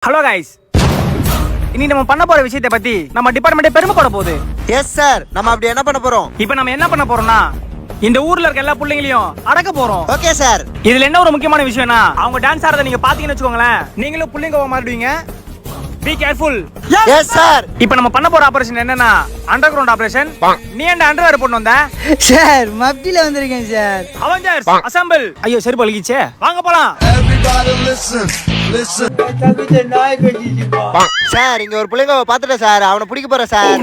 Hello guys, இனி நம்ம பண்ண போற விஷயத்தை பத்தி நம்ம டிபார்ட்மெண்ட் பெருமைப்பட போகுது. எஸ் சார், நம்ம அப்படி என்ன பண்ண போறோம்? இப்போ நம்ம என்ன பண்ண போறோம்னா, இந்த ஊர்ல இருக்க எல்லா பிள்ளைங்களையும் அடக்க போறோம். Okay sir. இதுல என்ன ஒரு முக்கியமான விஷயம்னா, அவங்க டான்ஸ் ஆடுறத நீங்க பாத்தீங்கன்னு வச்சுக்கோங்களேன், நீங்களும் பிள்ளைங்க மாறிடுவீங்க. Be careful. Yes sir. இப்போ நம்ம பண்ண போற ஆபரேஷன் என்னன்னா, அண்டர் கிரவுண்ட் ஆபரேஷன். நீ என்ன அண்டர்வேர் போட்டு வந்த? சார் மப்டில வந்திருக்கேன் சார். Avengers assemble. ஐயோ சரி பழகிச்சே, வாங்க போலாம். சார், இங்க ஒரு பிள்ளைங்க பாத்துட்டேன் சார், அவனை பிடிக்க போறேன் சார்.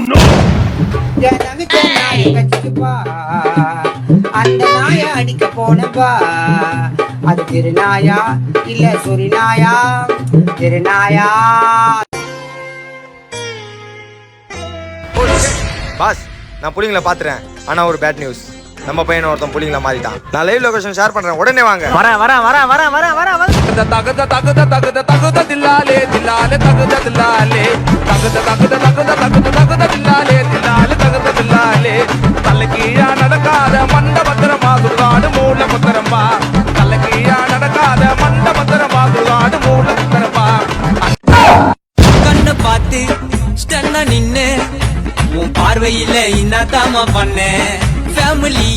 அந்த நாய அடிக்க போனப்பா, அது திருநாயா இல்ல சொரிநாயா? திருநாயா. பாஸ், நான் புள்ளிங்களை பாத்துறேன். ஆனா ஒரு பேட் நியூஸ், நம்ம பையன் ஒருத்தன் புள்ளிங்களை மாறிட்டான். நான் லைவ் லொகேஷன் ஷேர் பண்றேன், உடனே வாங்க. வர வர வர வர வர வர வர. தகுத தகுத தகுத தகுத தில்லாலே தில்லாலே தகுத தில்லாலே தகுத தகுத தகுத தகுத தகுத தில்லாலே தில்லாலே தகுத தில்லாலே தலை கீழா நடக்காத மண்ட பத்திரமா சுடுகாடு மூல பத்திரமா. தலை கீழா நடக்காத மண்ட பத்திரமா சுடுகாடு மூல பத்திரமா. கண்ண பார்த்து ஸ்டன்னா நின்னு உன் பார்வையில இன்னதாமா பண்ண ஃபேமிலி